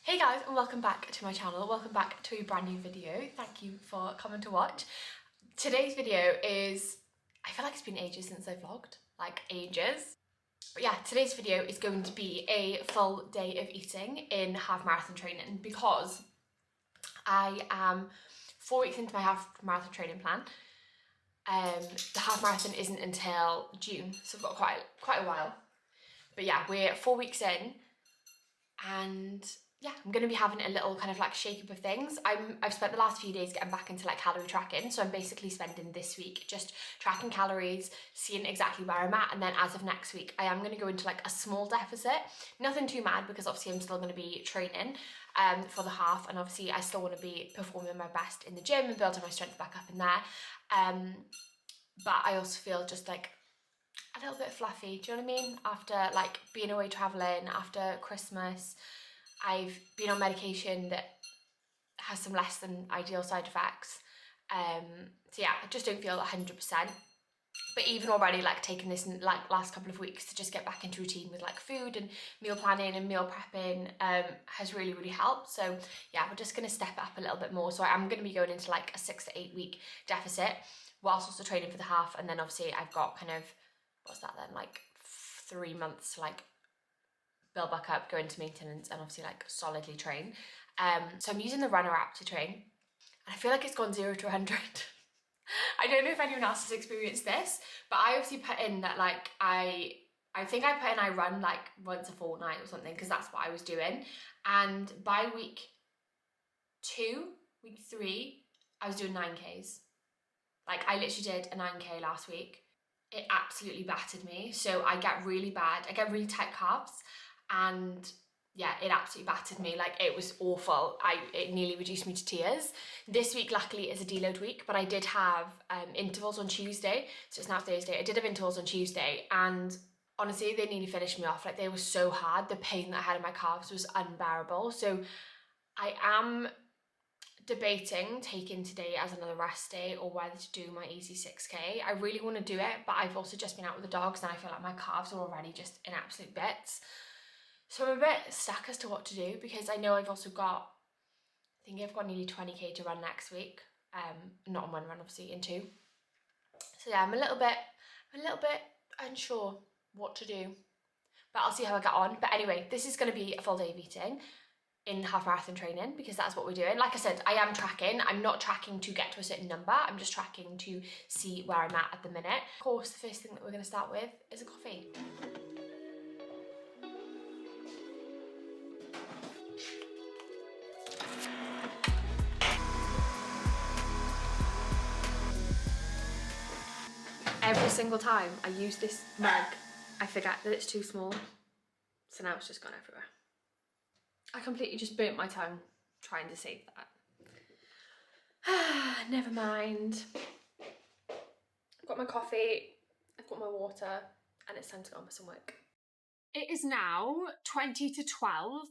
Hey guys, and welcome back to my channel. Welcome back to a brand new video. Thank you for coming to watch. Today's video is, I feel like it's been ages since I vlogged, like ages. But yeah, today's video is going to be a full day of eating in half marathon training because I am 4 weeks into my half marathon training plan. The half marathon isn't until June, so I've got quite a while. But yeah, we're 4 weeks in and yeah, I'm going to be having a little kind of like shake up of things. I've spent the last few days getting back into like calorie tracking, so I'm basically spending this week just tracking calories, seeing exactly where I'm at, and then as of next week I am going to go into like a small deficit. Nothing too mad because obviously I'm still going to be training for the half, and obviously I still want to be performing my best in the gym and building my strength back up in there. But I also feel just like a little bit fluffy, do you know what I mean? After like being away traveling, after Christmas, I've been on medication that has some less than ideal side effects. So yeah, I just don't feel 100%. But even already like taking this in like last couple of weeks to just get back into routine with like food and meal planning and meal prepping has really helped. So yeah, we're just going to step up a little bit more. So I'm going to be going into like a 6 to 8 week deficit whilst also training for the half. And then obviously I've got kind of, what's that then, like 3 months to like build back up, go into maintenance, and obviously like solidly train. So I'm using the Runner app to train, and I feel like it's gone 0 to 100. I don't know if anyone else has experienced this, but I obviously put in that like I think I put in I run like once a fortnight or something, because that's what I was doing. And by week 3, I was doing 9Ks. Like I literally did a 9K last week. It absolutely battered me. So I get really tight calves, and yeah, it absolutely battered me. Like it was awful. It nearly reduced me to tears. This week luckily is a deload week, but I did have intervals on Tuesday, so it's now Thursday. I did have intervals on Tuesday, and honestly they nearly finished me off. Like they were so hard. The pain that I had in my calves was unbearable. So I am debating taking today as another rest day or whether to do my easy 6K. I really want to do it, but I've also just been out with the dogs and I feel like my calves are already just in absolute bits. So I'm a bit stuck as to what to do, because I know I've also got, I think I've got nearly 20K to run next week. Not in one run, obviously, in two. So yeah, I'm a little bit unsure what to do, but I'll see how I get on. But anyway, this is going to be a full day of eating in half marathon training because that's what we're doing. Like I said, I am tracking. I'm not tracking to get to a certain number. I'm just tracking to see where I'm at the minute. Of course, the first thing that we're going to start with is a coffee. Every single time I use this mug, I forget that it's too small. So now it's just gone everywhere. I completely just burnt my tongue trying to save that. Never mind. I've got my coffee, I've got my water, and it's time to go on with some work. It is now 20 to 12.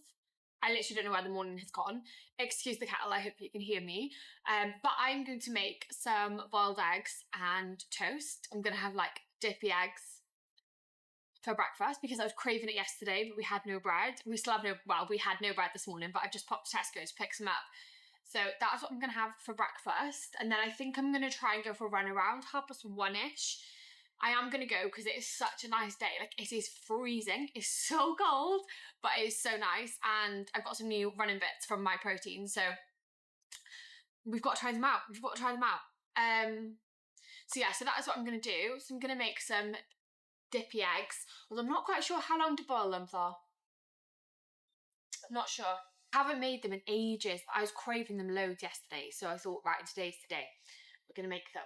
I literally don't know where the morning has gone. Excuse the kettle, I hope you can hear me. But I'm going to make some boiled eggs and toast. I'm going to have like dippy eggs for breakfast because I was craving it yesterday, but we had no bread. We still have we had no bread this morning, but I've just popped to Tesco to pick some up. So that's what I'm going to have for breakfast. And then I think I'm going to try and go for a run around 1:30ish. I am going to go because it is such a nice day. Like it is freezing. It's so cold, but it is so nice. And I've got some new running bits from My Protein. So we've got to try them out. So yeah, so that is what I'm going to do. So I'm going to make some dippy eggs. Well, I'm not quite sure how long to boil them for. I'm not sure. I haven't made them in ages, but I was craving them loads yesterday. So I thought, right, today's the day. We're going to make them.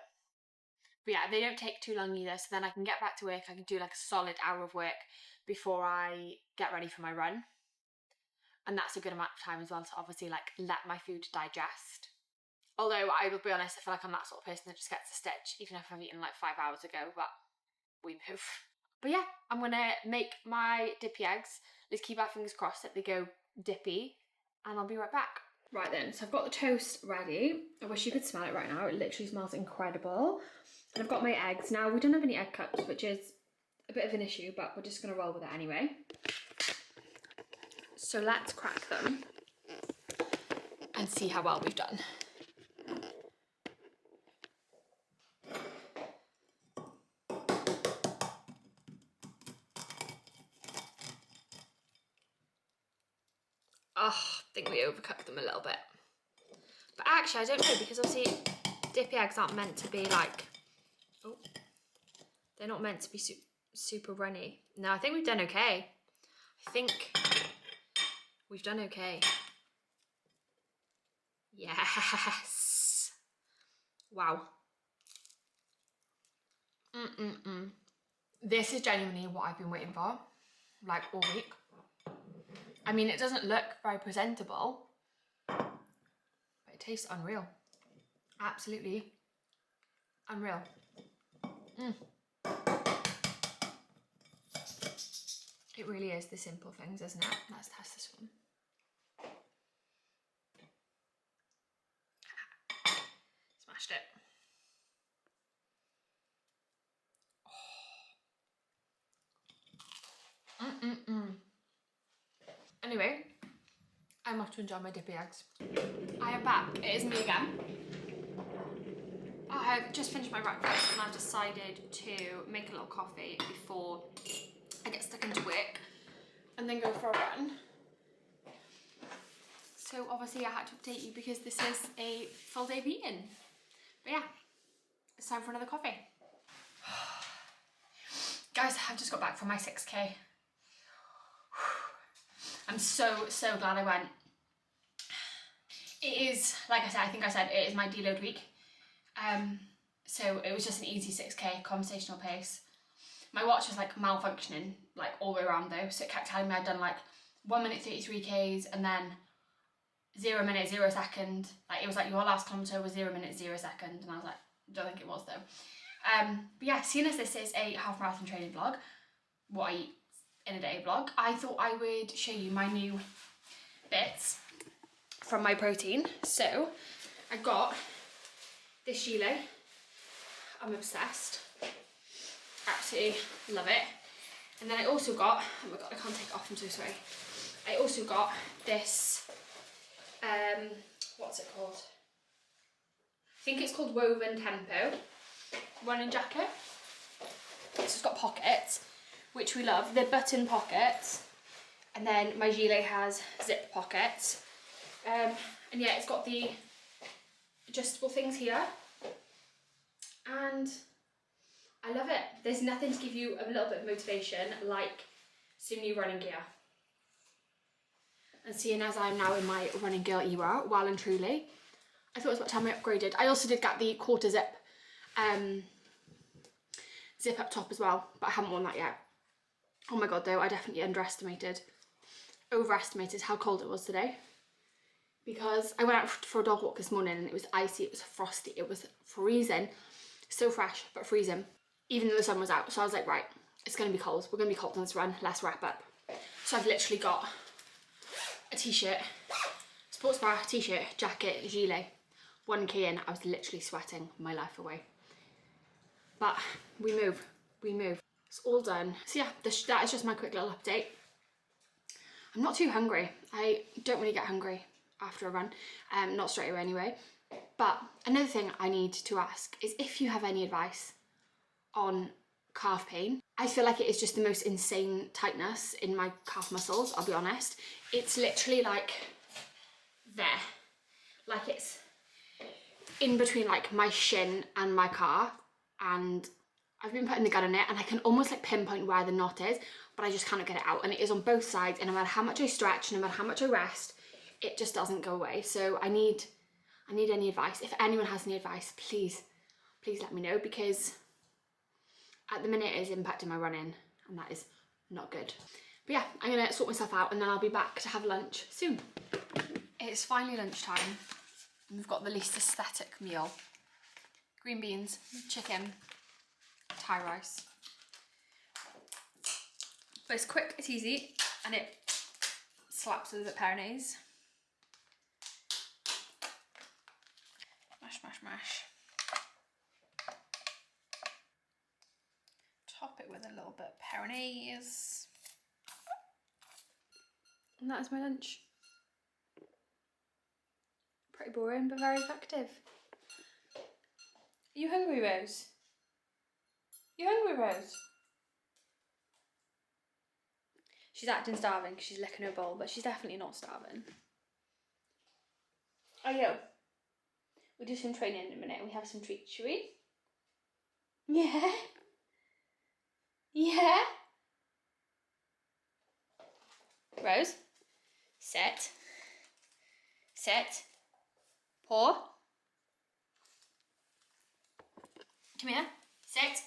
But yeah, they don't take too long either, so then I can get back to work. I can do like a solid hour of work before I get ready for my run. And that's a good amount of time as well to obviously like let my food digest. Although I will be honest, I feel like I'm that sort of person that just gets a stitch, even if I've eaten like 5 hours ago, but we move. But yeah, I'm gonna make my dippy eggs. Let's keep our fingers crossed that they go dippy, and I'll be right back. Right then, so I've got the toast ready. I wish you could smell it right now. It literally smells incredible. And I've got my eggs. Now, we don't have any egg cups, which is a bit of an issue, but we're just going to roll with it anyway. So let's crack them. and see how well we've done. Oh, I think we overcooked them a little bit. But actually, I don't know, because obviously dippy eggs aren't meant to be like, oh, they're not meant to be super runny. No, I think we've done okay. I think we've done okay. Yes. Wow. This is genuinely what I've been waiting for, like, all week. I mean, it doesn't look very presentable, but it tastes unreal. Absolutely unreal. It really is the simple things, isn't it? Let's test this one. Smashed it. Anyway, I'm off to enjoy my dippy eggs. I am back. It is me again. I have just finished my breakfast and I've decided to make a little coffee before I get stuck into work and then go for a run. So obviously I had to update you because this is a full day of eating. But yeah, it's time for another coffee. Guys, I've just got back from my 6K. I'm so glad I went. It is, like I said, I think I said, it is my deload week. So it was just an easy 6K, conversational pace. My watch was like malfunctioning like all the way around though, so it kept telling me I'd done like 1 minute 33 Ks and then 0 minute 0 second. Like it was like your last kilometre was 0 minute 0 second, and I was like, don't think it was though. But yeah, seeing as this is a half marathon training vlog, what I eat in a day vlog, I thought I would show you my new bits from my protein. So I got this gilet. I'm obsessed. Absolutely love it. And then I also got, oh my god, I can't take it off, I'm so sorry. I also got this, what's it called? I think it's called Woven Tempo running jacket. So it's got pockets, which we love. They're button pockets. And then my gilet has zip pockets. And yeah, it's got the adjustable things here. And I love it. There's nothing to give you a little bit of motivation like some new running gear. And seeing as I'm now in my running gear era, well and truly, I thought it was about time I upgraded. I also did get the quarter zip zip up top as well, but I haven't worn that yet. Oh my god though, I definitely overestimated how cold it was today. Because I went out for a dog walk this morning and it was icy, it was frosty, it was freezing. So fresh, but freezing, even though the sun was out. So I was like, right, it's gonna be cold. We're gonna be cold on this run, let's wrap up. So I've literally got a t-shirt, sports bra, t-shirt, jacket, gilet. 1K in, I was literally sweating my life away. But we move. It's all done. So yeah, that is just my quick little update. I'm not too hungry. I don't really get hungry after a run, not straight away anyway. But another thing I need to ask is if you have any advice on calf pain. I feel like it is just the most insane tightness in my calf muscles, I'll be honest. It's literally like there. Like it's in between like my shin and my calf, and I've been putting the gun on it and I can almost like pinpoint where the knot is, but I just cannot get it out, and it is on both sides, and no matter how much I stretch, no matter how much I rest, it just doesn't go away. So I need any advice. If anyone has any advice, please let me know, because at the minute it is impacting my running and that is not good. But yeah, I'm gonna sort myself out and then I'll be back to have lunch soon. It's finally lunchtime and we've got the least aesthetic meal. Green beans, chicken, Thai rice. But it's quick, it's easy, and it slaps with a bit of peronaise. Mash. Top it with a little bit of peronaise. And that is my lunch. Pretty boring, but very effective. Are you hungry, Rose? You hungry, Rose? She's acting starving because she's licking her bowl, but she's definitely not starving. Oh, yo. We'll do some training in a minute and we have some treats, shall we? Yeah? Yeah? Rose? Sit. Sit. Paw. Come here. Sit.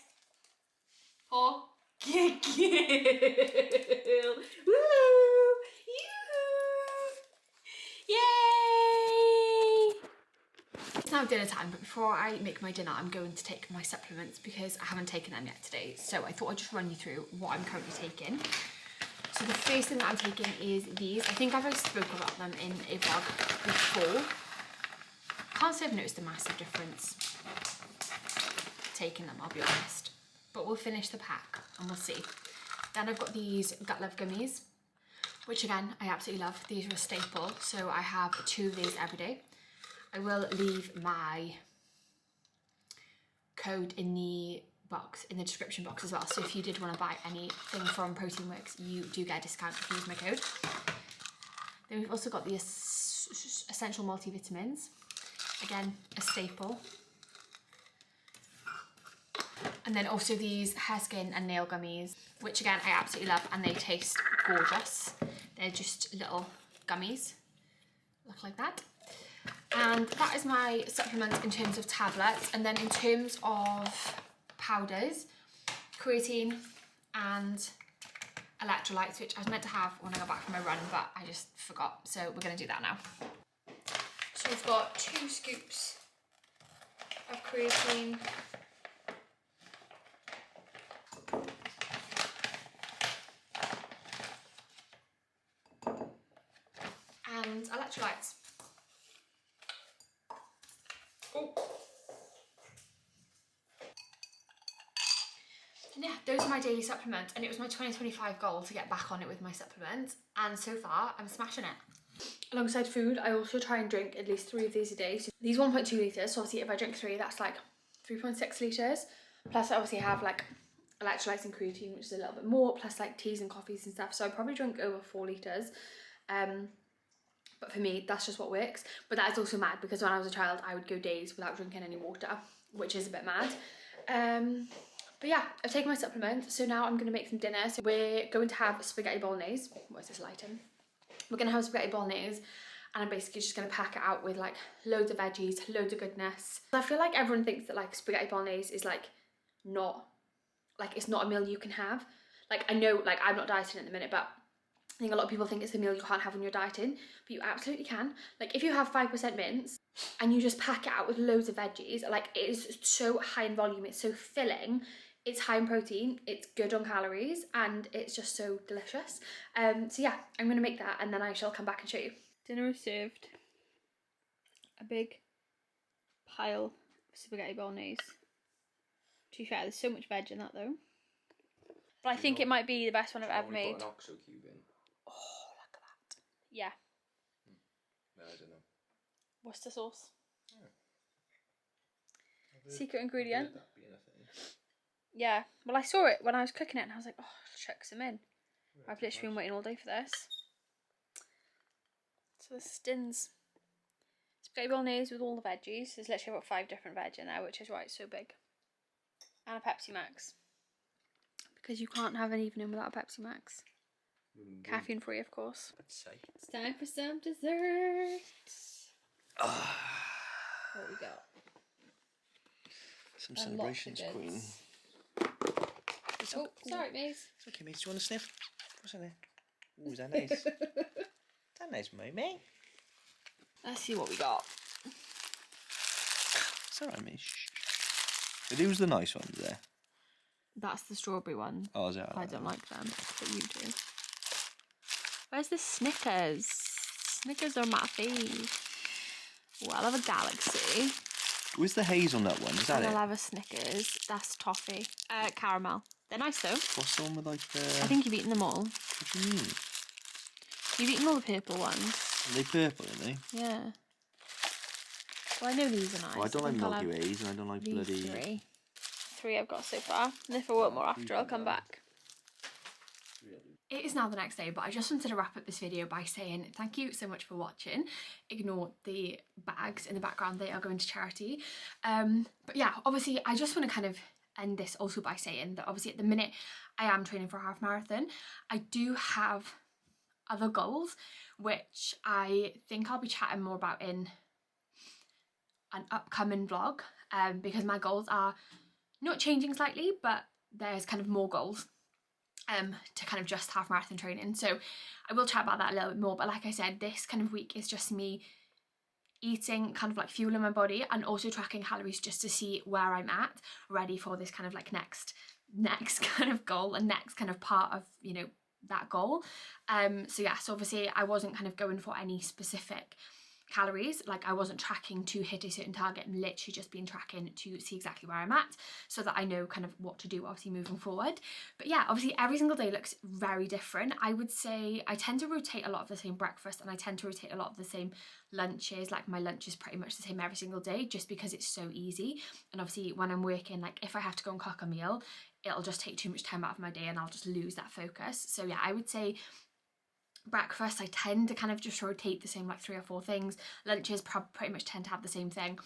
Paw. Good girl. Woo! Yoo-hoo! Yay! It's now dinner time, but before I make my dinner, I'm going to take my supplements because I haven't taken them yet today. So I thought I'd just run you through what I'm currently taking. So the first thing that I'm taking is these. I think I've already spoken about them in a vlog before. Can't say I've noticed a massive difference taking them, I'll be honest. But we'll finish the pack and we'll see. Then I've got these Gut Love gummies, which again, I absolutely love. These are a staple, so I have 2 of these every day. I will leave my code in the box, in the description box as well. So if you did want to buy anything from Protein Works, you do get a discount if you use my code. Then we've also got the essential multivitamins. Again, a staple. And then also these hair, skin and nail gummies, which again, I absolutely love and they taste gorgeous. They're just little gummies, look like that. And that is my supplement in terms of tablets. And then in terms of powders, creatine and electrolytes, which I was meant to have when I got back from my run, but I just forgot. So we're gonna do that now. So we've got 2 scoops of creatine. And electrolytes. Oh. And yeah, those are my daily supplements, and it was my 2025 goal to get back on it with my supplements, and so far I'm smashing it. Alongside food, I also try and drink at least 3 of these a day. So these 1.2 litres, so obviously if I drink 3, that's like 3.6 litres. Plus I obviously have like electrolytes and creatine, which is a little bit more, plus like teas and coffees and stuff. So I probably drink over 4 litres. But for me, that's just what works. But that is also mad because when I was a child, I would go days without drinking any water, which is a bit mad. But yeah, I've taken my supplement, so now I'm going to make some dinner. So we're going to have spaghetti bolognese. What is this lighting? We're going to have spaghetti bolognese, and I'm basically just going to pack it out with like loads of veggies, loads of goodness. I feel like everyone thinks that like spaghetti bolognese is like not, like it's not a meal you can have. Like I know, like I'm not dieting at the minute, but I think a lot of people think it's a meal you can't have when you're dieting, but you absolutely can. Like if you have 5% mince and you just pack it out with loads of veggies, like it is so high in volume, it's so filling, it's high in protein, it's good on calories, and it's just so delicious. So yeah, I'm gonna make that and then I shall come back and show you. Dinner is served. A big pile of spaghetti bolognese. To be fair, there's so much veg in that though. But I think it might be the best one I've ever made. Put an oxo cube in. Oh, look at that. Yeah. No, I don't know. Worcester sauce. Yeah. Secret ingredient. I've heard that being a thing. Yeah. Well, I saw it when I was cooking it and I was like, oh, I'll chuck some in. Yeah, I've literally been waiting all day for this. So this is Din's spaghetti bolognese with all the veggies. There's literally about 5 different veg in there, which is why it's so big. And a Pepsi Max. Because you can't have an evening without a Pepsi Max. Caffeine free, of course. Let's say. It's time for some dessert. What we got? Some celebrations, Queen. Oh, sorry, Maze. It's okay, mate. Do you want to sniff? What's in there? Ooh, is that nice? Is that nice, mate? Let's see what we got. It's alright, mate. Shh. But who's the nice ones there? That's the strawberry one. Oh, is that? I don't like them, but you do. Where's the Snickers? Snickers are my fave. Oh, I love a Galaxy. Where's the hazelnut one? Is that and it? I'll have a Snickers. That's toffee. Caramel. They're nice though. What's the one with like the... I think you've eaten them all. What do you mean? You've eaten all the purple ones. Are they purple, aren't they? Yeah. Well, I know these are nice. Well, I don't like think I'll Milky have Ways, and I don't like these bloody. three I've got so far. And if I want more after, I'll come back. It is now the next day, but I just wanted to wrap up this video by saying thank you so much for watching. Ignore the bags in the background, they are going to charity. But yeah, obviously I just want to kind of end this also by saying that obviously at the minute I am training for a half marathon. I do have other goals, which I think I'll be chatting more about in an upcoming vlog, because my goals are not changing slightly, but there's kind of more goals to kind of just half marathon training, so I will chat about that a little bit more. But like I said, this kind of week is just me eating kind of like fuel in my body and also tracking calories just to see where I'm at, ready for this kind of like next kind of goal and next kind of part of, you know, that goal. So yeah, so obviously I wasn't kind of going for any specific calories, like I wasn't tracking to hit a certain target, and literally just been tracking to see exactly where I'm at so that I know kind of what to do obviously moving forward. But yeah, obviously every single day looks very different. I would say I tend to rotate a lot of the same breakfast, and I tend to rotate a lot of the same lunches. Like my lunch is pretty much the same every single day just because it's so easy. And obviously when I'm working, like if I have to go and cook a meal, it'll just take too much time out of my day and I'll just lose that focus. So yeah, I would say breakfast I tend to kind of just rotate the same like 3 or 4 things. Lunches pretty much tend to have the same thing,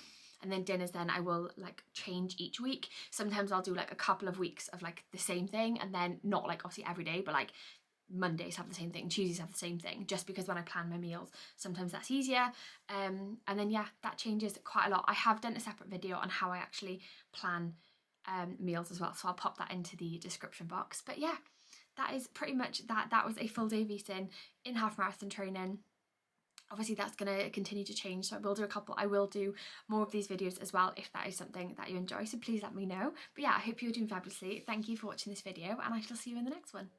and then dinners then I will like change each week. Sometimes I'll do like a couple of weeks of like the same thing, and then not like obviously every day, but like Mondays have the same thing, Tuesdays have the same thing, just because when I plan my meals sometimes that's easier. And then yeah, that changes quite a lot. I have done a separate video on how I actually plan meals as well, so I'll pop that into the description box. But yeah, that is pretty much that. That was a full day of eating in half marathon training. Obviously that's going to continue to change, so I will do more of these videos as well if that is something that you enjoy, so please let me know. But yeah, I hope you're doing fabulously. Thank you for watching this video, and I shall see you in the next one.